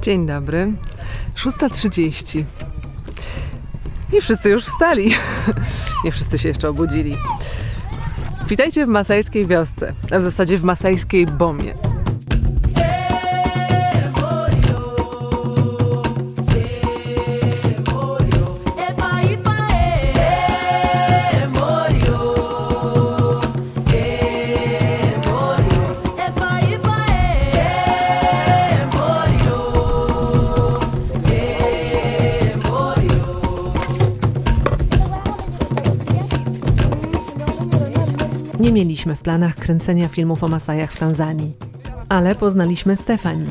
Dzień dobry, 6:30 i wszyscy już wstali. Nie wszyscy się jeszcze obudzili. Witajcie w masajskiej wiosce, a w zasadzie w masajskiej bomie. Nie mieliśmy w planach kręcenia filmów o Masajach w Tanzanii, ale poznaliśmy Stefani,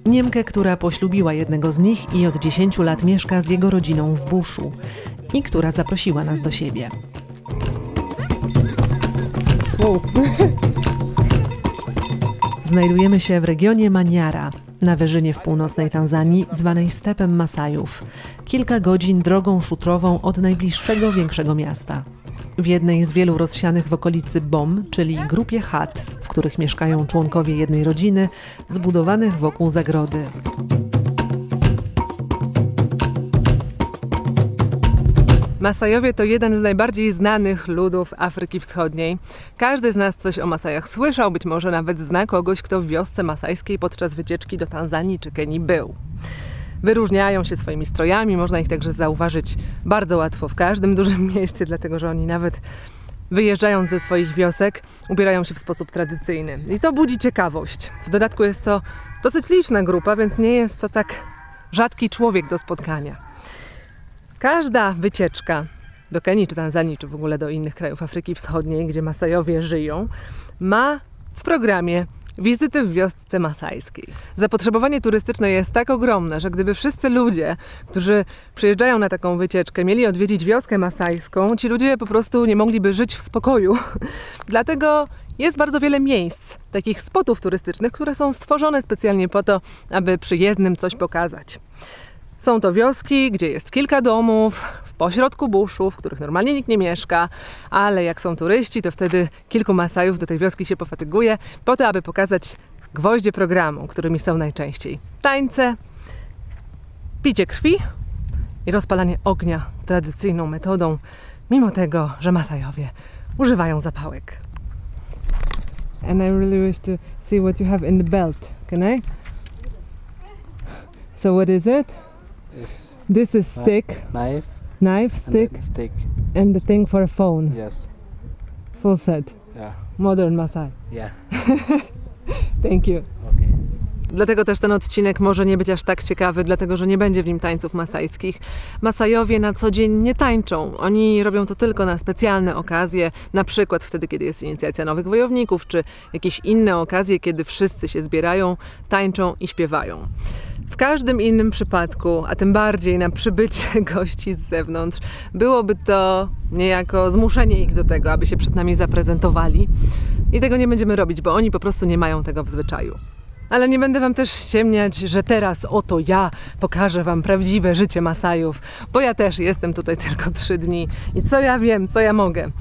Niemkę, która poślubiła jednego z nich i od 10 lat mieszka z jego rodziną w buszu i która zaprosiła nas do siebie. Wow. Znajdujemy się w regionie Manyara, na wyżynie w północnej Tanzanii, zwanej stepem Masajów. Kilka godzin drogą szutrową od najbliższego większego miasta. W jednej z wielu rozsianych w okolicy bom, czyli grupie chat, w których mieszkają członkowie jednej rodziny, zbudowanych wokół zagrody. Masajowie to jeden z najbardziej znanych ludów Afryki Wschodniej. Każdy z nas coś o Masajach słyszał, być może nawet zna kogoś, kto w wiosce masajskiej podczas wycieczki do Tanzanii czy Kenii był. Wyróżniają się swoimi strojami, można ich także zauważyć bardzo łatwo w każdym dużym mieście, dlatego że oni nawet wyjeżdżając ze swoich wiosek ubierają się w sposób tradycyjny. I to budzi ciekawość. W dodatku jest to dosyć liczna grupa, więc nie jest to tak rzadki człowiek do spotkania. Każda wycieczka do Kenii czy Tanzanii, czy w ogóle do innych krajów Afryki Wschodniej, gdzie Masajowie żyją, ma w programie wizyty w wiosce masajskiej. Zapotrzebowanie turystyczne jest tak ogromne, że gdyby wszyscy ludzie, którzy przyjeżdżają na taką wycieczkę, mieli odwiedzić wioskę masajską, ci ludzie po prostu nie mogliby żyć w spokoju. Dlatego jest bardzo wiele miejsc, takich spotów turystycznych, które są stworzone specjalnie po to, aby przyjezdnym coś pokazać. Są to wioski, gdzie jest kilka domów, w pośrodku buszu, w których normalnie nikt nie mieszka, ale jak są turyści, to wtedy kilku Masajów do tej wioski się pofatyguje po to, aby pokazać gwoździe programu, którymi są najczęściej tańce, picie krwi i rozpalanie ognia tradycyjną metodą, mimo tego, że Masajowie używają zapałek. And I really wish to see what you have in the belt. Can I? So what is it? This is stick. Knife, stick. And the thing for a phone. Yes. Full set. Yeah. Modern Masai. Yeah. Thank you. Okay. Dlatego też ten odcinek może nie być aż tak ciekawy, dlatego że nie będzie w nim tańców masajskich. Masajowie na co dzień nie tańczą. Oni robią to tylko na specjalne okazje, na przykład wtedy, kiedy jest inicjacja nowych wojowników, czy jakieś inne okazje, kiedy wszyscy się zbierają, tańczą i śpiewają. W każdym innym przypadku, a tym bardziej na przybycie gości z zewnątrz, byłoby to niejako zmuszenie ich do tego, aby się przed nami zaprezentowali. I tego nie będziemy robić, bo oni po prostu nie mają tego w zwyczaju. Ale nie będę wam też ściemniać, że teraz oto ja pokażę wam prawdziwe życie Masajów, bo ja też jestem tutaj tylko 3 dni i co ja wiem, co ja mogę.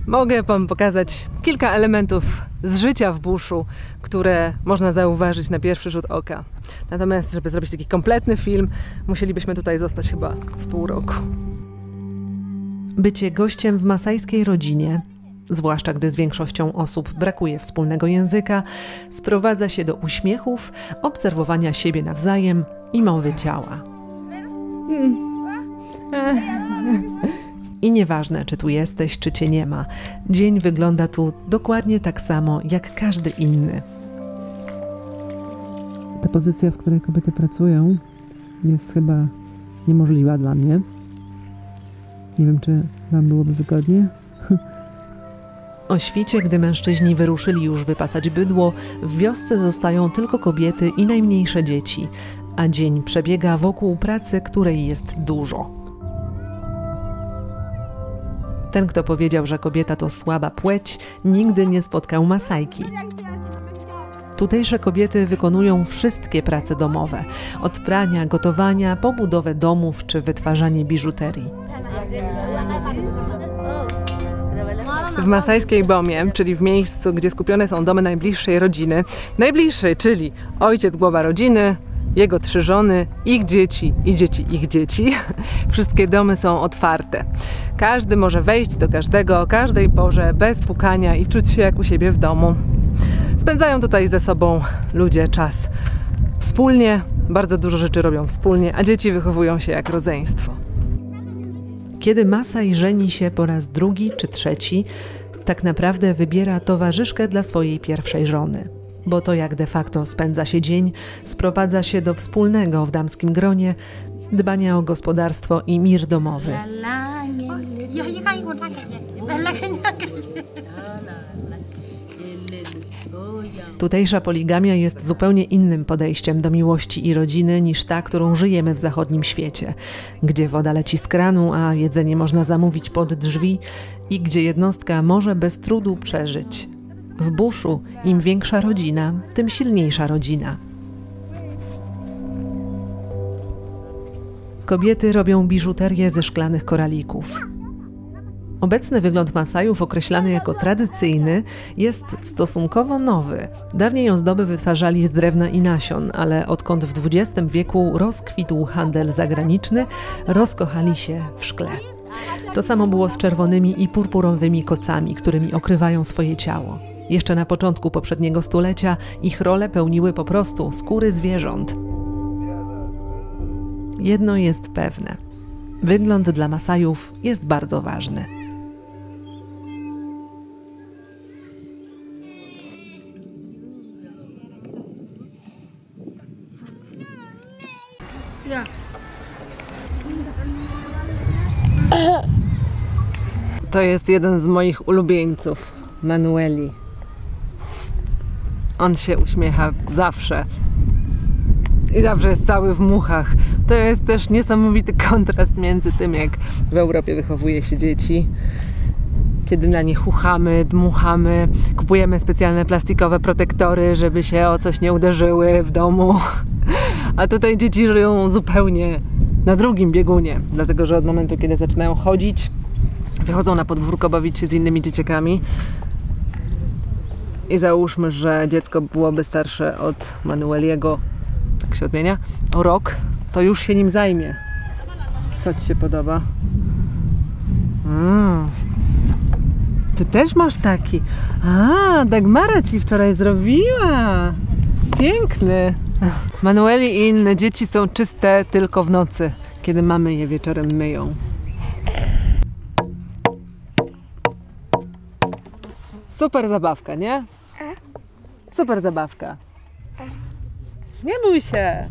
Mogę wam pokazać kilka elementów z życia w buszu, które można zauważyć na pierwszy rzut oka. Natomiast, żeby zrobić taki kompletny film, musielibyśmy tutaj zostać chyba z pół roku. Bycie gościem w masajskiej rodzinie, zwłaszcza gdy z większością osób brakuje wspólnego języka, sprowadza się do uśmiechów, obserwowania siebie nawzajem i mowy ciała. I nieważne, czy tu jesteś, czy cię nie ma, dzień wygląda tu dokładnie tak samo, jak każdy inny. Ta pozycja, w której kobiety pracują, jest chyba niemożliwa dla mnie. Nie wiem, czy wam byłoby wygodnie. O świcie, gdy mężczyźni wyruszyli już wypasać bydło, w wiosce zostają tylko kobiety i najmniejsze dzieci, a dzień przebiega wokół pracy, której jest dużo. Ten, kto powiedział, że kobieta to słaba płeć, nigdy nie spotkał Masajki. Tutejsze kobiety wykonują wszystkie prace domowe, od prania, gotowania, po budowę domów czy wytwarzanie biżuterii. W masajskiej bomie, czyli w miejscu, gdzie skupione są domy najbliższej rodziny, najbliższej, czyli ojciec, głowa rodziny, jego 3 żony, ich dzieci i dzieci ich dzieci. Wszystkie domy są otwarte. Każdy może wejść do każdego o każdej porze, bez pukania i czuć się jak u siebie w domu. Spędzają tutaj ze sobą ludzie czas wspólnie, bardzo dużo rzeczy robią wspólnie, a dzieci wychowują się jak rodzeństwo. Kiedy Masaj żeni się po raz drugi czy trzeci, tak naprawdę wybiera towarzyszkę dla swojej pierwszej żony. Bo to, jak de facto spędza się dzień, sprowadza się do wspólnego w damskim gronie dbania o gospodarstwo i mir domowy. Tutejsza poligamia jest zupełnie innym podejściem do miłości i rodziny niż ta, którą żyjemy w zachodnim świecie, gdzie woda leci z kranu, a jedzenie można zamówić pod drzwi i gdzie jednostka może bez trudu przeżyć. W buszu im większa rodzina, tym silniejsza rodzina. Kobiety robią biżuterię ze szklanych koralików. Obecny wygląd Masajów, określany jako tradycyjny, jest stosunkowo nowy. Dawniej ozdoby wytwarzali z drewna i nasion, ale odkąd w XX wieku rozkwitł handel zagraniczny, rozkochali się w szkle. To samo było z czerwonymi i purpurowymi kocami, którymi okrywają swoje ciało. Jeszcze na początku poprzedniego stulecia ich rolę pełniły po prostu skóry zwierząt. Jedno jest pewne. Wygląd dla Masajów jest bardzo ważny. To jest jeden z moich ulubieńców, Manueli. On się uśmiecha zawsze. I zawsze jest cały w muchach. To jest też niesamowity kontrast między tym, jak w Europie wychowuje się dzieci, kiedy na nie chuchamy, dmuchamy, kupujemy specjalne plastikowe protektory, żeby się o coś nie uderzyły w domu. A tutaj dzieci żyją zupełnie na drugim biegunie, dlatego że od momentu, kiedy zaczynają chodzić, wychodzą na podwórko bawić się z innymi dzieciakami. I załóżmy, że dziecko byłoby starsze od Manueliego, tak się odmienia, o rok, to już się nim zajmie. Co ci się podoba? Ty też masz taki. A, Dagmara ci wczoraj zrobiła. Piękny. Manueli i inne dzieci są czyste tylko w nocy, kiedy mamy je wieczorem myją. Super zabawka, nie? Super zabawka. Nie bój się.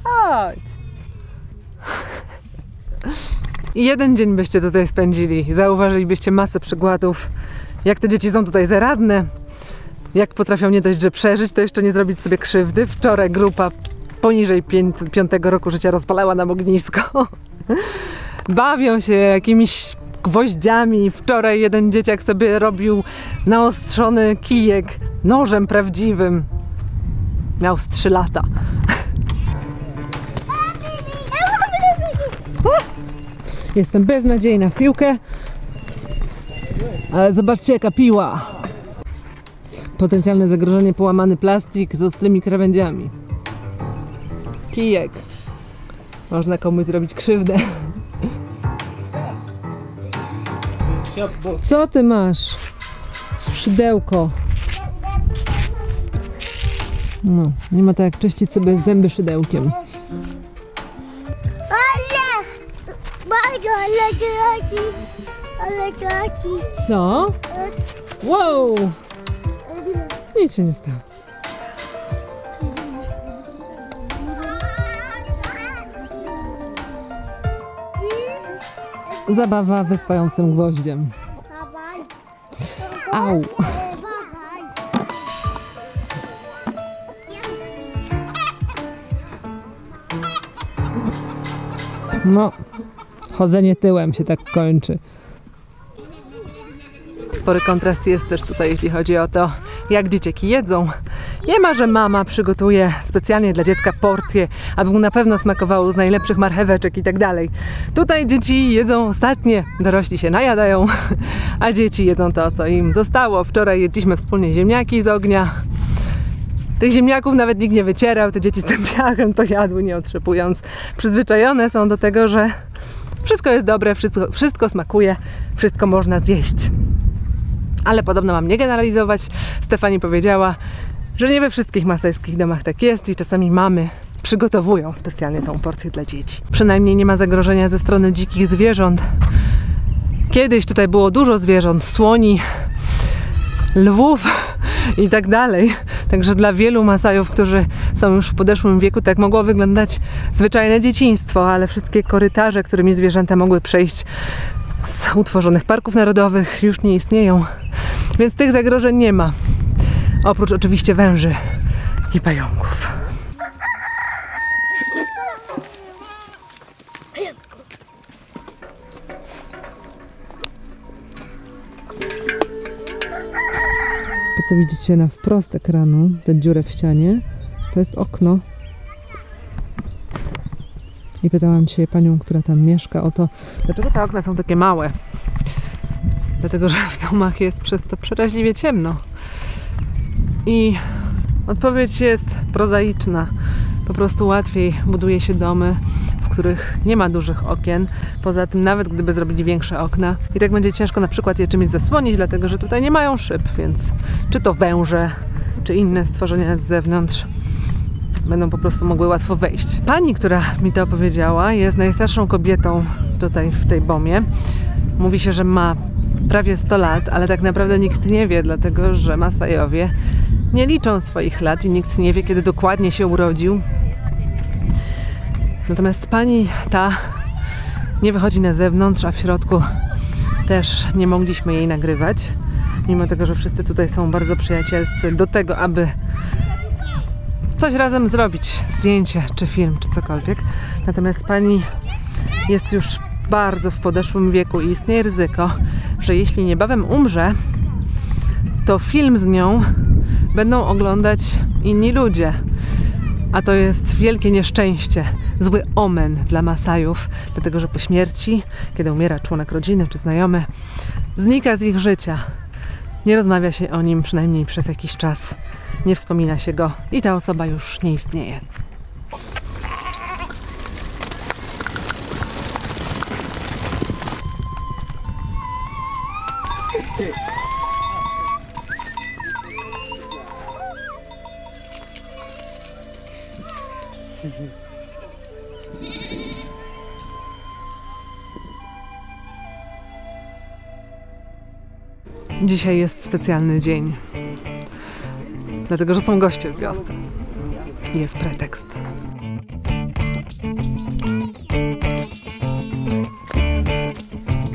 Chodź. I jeden dzień byście tutaj spędzili. Zauważylibyście masę przykładów, jak te dzieci są tutaj zaradne, jak potrafią nie dość, że przeżyć, to jeszcze nie zrobić sobie krzywdy. Wczoraj grupa poniżej 5 roku życia rozpalała nam ognisko. Bawią się jakimiś gwoździami. Wczoraj jeden dzieciak sobie robił naostrzony kijek nożem prawdziwym. Miał z 3 lata. Jestem beznadziejna w piłkę, ale zobaczcie, jaka piła. Potencjalne zagrożenie, połamany plastik z ostrymi krawędziami. Kijek. Można komuś zrobić krzywdę. Co ty masz? Szydełko. No, nie ma tak jak czyścić sobie zęby szydełkiem. Co? Wow! Nic się nie stało. Zabawa wyspającym gwoździem. Au! No, chodzenie tyłem się tak kończy. Spory kontrast jest też tutaj, jeśli chodzi o to, jak dzieciaki jedzą. Nie ma, że mama przygotuje specjalnie dla dziecka porcję, aby mu na pewno smakowało z najlepszych marcheweczek i tak dalej. Tutaj dzieci jedzą ostatnie, dorośli się najadają, a dzieci jedzą to, co im zostało. Wczoraj jedliśmy wspólnie ziemniaki z ognia. Tych ziemniaków nawet nikt nie wycierał, te dzieci z tym piachem to jadły nie otrzepując. Przyzwyczajone są do tego, że wszystko jest dobre, wszystko smakuje, wszystko można zjeść. Ale podobno mam nie generalizować. Stefani powiedziała, że nie we wszystkich masajskich domach tak jest i czasami mamy przygotowują specjalnie tą porcję dla dzieci. Przynajmniej nie ma zagrożenia ze strony dzikich zwierząt. Kiedyś tutaj było dużo zwierząt, słoni, lwów i tak dalej. Także dla wielu Masajów, którzy są już w podeszłym wieku, tak mogło wyglądać zwyczajne dzieciństwo, ale wszystkie korytarze, którymi zwierzęta mogły przejść z utworzonych parków narodowych, już nie istnieją. Więc tych zagrożeń nie ma. Oprócz oczywiście węży i pająków. To, co widzicie na wprost ekranu, tę dziurę w ścianie, to jest okno. I pytałam dzisiaj panią, która tam mieszka, o to, dlaczego te okna są takie małe. Dlatego, że w domach jest przez to przeraźliwie ciemno. I odpowiedź jest prozaiczna. Po prostu łatwiej buduje się domy, w których nie ma dużych okien. Poza tym, nawet gdyby zrobili większe okna, i tak będzie ciężko na przykład je czymś zasłonić, dlatego że tutaj nie mają szyb, więc czy to węże, czy inne stworzenia z zewnątrz będą po prostu mogły łatwo wejść. Pani, która mi to opowiedziała, jest najstarszą kobietą tutaj w tej bomie. Mówi się, że ma prawie 100 lat, ale tak naprawdę nikt nie wie, dlatego że Masajowie nie liczą swoich lat i nikt nie wie, kiedy dokładnie się urodził. Natomiast pani ta nie wychodzi na zewnątrz, a w środku też nie mogliśmy jej nagrywać. Mimo tego, że wszyscy tutaj są bardzo przyjacielscy do tego, aby coś razem zrobić, zdjęcie, czy film, czy cokolwiek. Natomiast pani jest już bardzo w podeszłym wieku i istnieje ryzyko, że jeśli niebawem umrze, to film z nią będą oglądać inni ludzie. A to jest wielkie nieszczęście, zły omen dla Masajów, dlatego że po śmierci, kiedy umiera członek rodziny czy znajomy, znika z ich życia. Nie rozmawia się o nim przynajmniej przez jakiś czas, nie wspomina się go i ta osoba już nie istnieje. Dzisiaj jest specjalny dzień, dlatego że są goście w wiosce. Jest pretekst.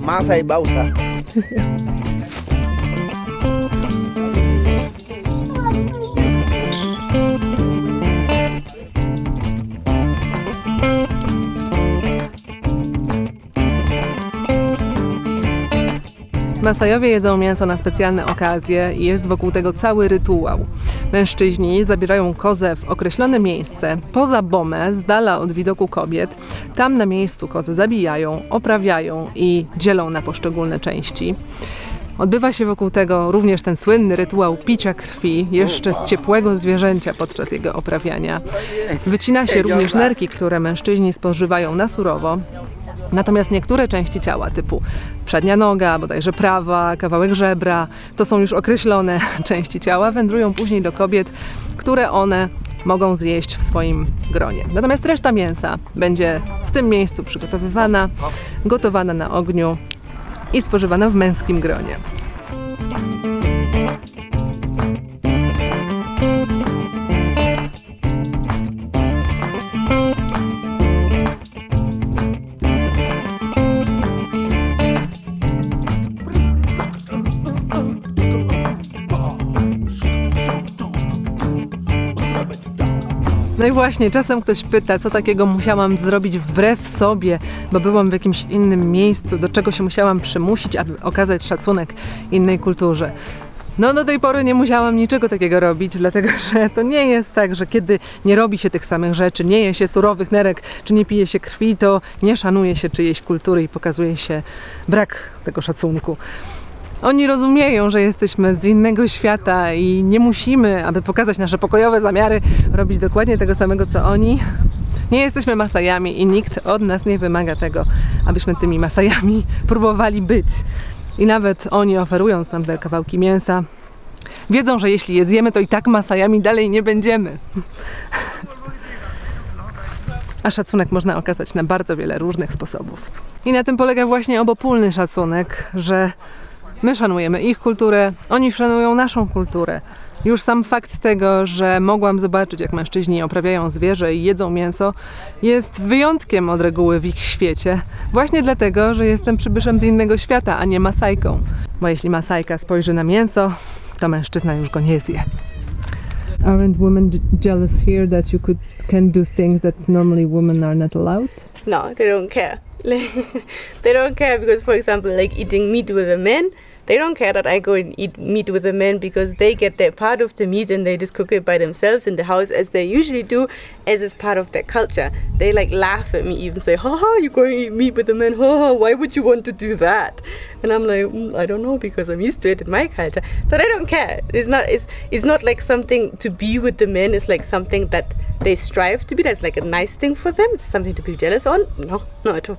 Masai Bausa. Masajowie jedzą mięso na specjalne okazje i jest wokół tego cały rytuał. Mężczyźni zabierają kozę w określone miejsce, poza bomę, z dala od widoku kobiet. Tam na miejscu kozę zabijają, oprawiają i dzielą na poszczególne części. Odbywa się wokół tego również ten słynny rytuał picia krwi, jeszcze z ciepłego zwierzęcia podczas jego oprawiania. Wycina się również nerki, które mężczyźni spożywają na surowo. Natomiast niektóre części ciała, typu przednia noga, bodajże prawa, kawałek żebra, to są już określone części ciała, wędrują później do kobiet, które one mogą zjeść w swoim gronie. Natomiast reszta mięsa będzie w tym miejscu przygotowywana, gotowana na ogniu i spożywana w męskim gronie. No i właśnie, czasem ktoś pyta, co takiego musiałam zrobić wbrew sobie, bo byłam w jakimś innym miejscu, do czego się musiałam przymusić, aby okazać szacunek innej kulturze. No do tej pory nie musiałam niczego takiego robić, dlatego że to nie jest tak, że kiedy nie robi się tych samych rzeczy, nie je się surowych nerek, czy nie pije się krwi, to nie szanuje się czyjejś kultury i pokazuje się brak tego szacunku. Oni rozumieją, że jesteśmy z innego świata i nie musimy, aby pokazać nasze pokojowe zamiary, robić dokładnie tego samego co oni. Nie jesteśmy Masajami i nikt od nas nie wymaga tego, abyśmy tymi Masajami próbowali być. I nawet oni, oferując nam te kawałki mięsa, wiedzą, że jeśli je zjemy, to i tak Masajami dalej nie będziemy. A szacunek można okazać na bardzo wiele różnych sposobów. I na tym polega właśnie obopólny szacunek, że my szanujemy ich kulturę, oni szanują naszą kulturę. Już sam fakt tego, że mogłam zobaczyć, jak mężczyźni oprawiają zwierzę i jedzą mięso, jest wyjątkiem od reguły w ich świecie. Właśnie dlatego, że jestem przybyszem z innego świata, a nie Masajką. Bo jeśli Masajka spojrzy na mięso, to mężczyzna już go nie zje. Aren't women jealous here that you can do things that normally women are not allowed? No, they don't care. They don't care because, for example, like eating meat with a man, they don't care that I go and eat meat with a man because they get their part of the meat and they just cook it by themselves in the house as they usually do, as it's part of their culture. They like laugh at me, even say, "Ha, you're going to eat meat with a man? Ha, why would you want to do that?" And I'm like, I don't know, because I'm used to it in my culture. But I don't care. It's not like something to be with the men. It's like something that they strive to be. That's like a nice thing for them. It's something to be jealous on. No, not at all.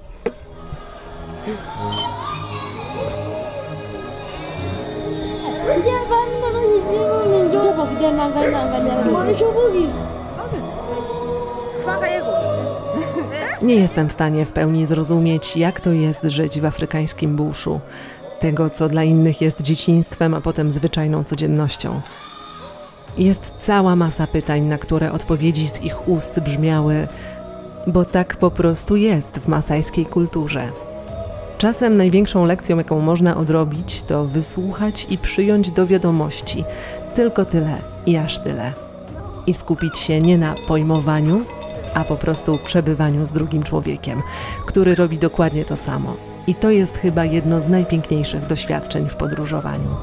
Nie jestem w stanie w pełni zrozumieć, jak to jest żyć w afrykańskim buszu. Tego, co dla innych jest dzieciństwem, a potem zwyczajną codziennością. Jest cała masa pytań, na które odpowiedzi z ich ust brzmiały, bo tak po prostu jest w masajskiej kulturze. Czasem największą lekcją, jaką można odrobić, to wysłuchać i przyjąć do wiadomości tylko tyle i aż tyle. I skupić się nie na pojmowaniu, a po prostu przebywaniu z drugim człowiekiem, który robi dokładnie to samo. I to jest chyba jedno z najpiękniejszych doświadczeń w podróżowaniu.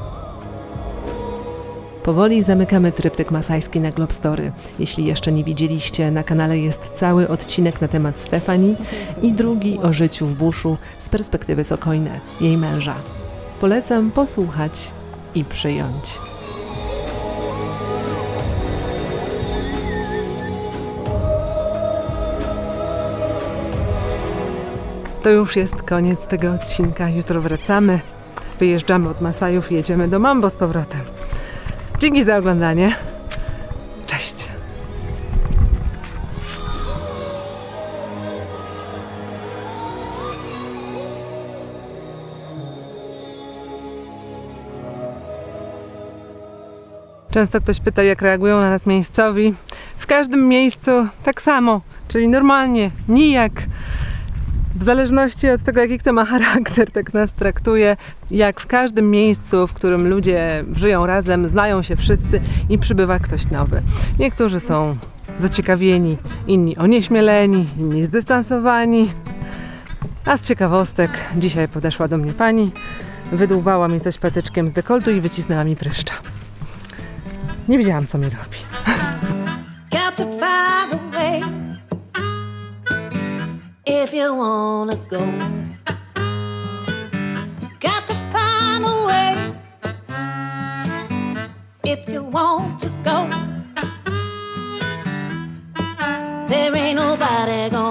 Powoli zamykamy tryptyk masajski na Globstory. Jeśli jeszcze nie widzieliście, na kanale jest cały odcinek na temat Stefanii i drugi o życiu w buszu z perspektywy Sokojne, jej męża. Polecam posłuchać i przyjąć. To już jest koniec tego odcinka. Jutro wracamy. Wyjeżdżamy od Masajów i jedziemy do Mambo z powrotem. Dzięki za oglądanie. Cześć! Często ktoś pyta, jak reagują na nas miejscowi. W każdym miejscu tak samo, czyli normalnie, nijak. W zależności od tego, jaki kto ma charakter, tak nas traktuje. Jak w każdym miejscu, w którym ludzie żyją razem, znają się wszyscy i przybywa ktoś nowy. Niektórzy są zaciekawieni, inni onieśmieleni, inni zdystansowani. A z ciekawostek dzisiaj podeszła do mnie pani, wydłubała mi coś patyczkiem z dekoltu i wycisnęła mi pryszcza. Nie wiedziałam, co mi robi. If you wanna go, got to find a way. If you want to go, there ain't nobody gonna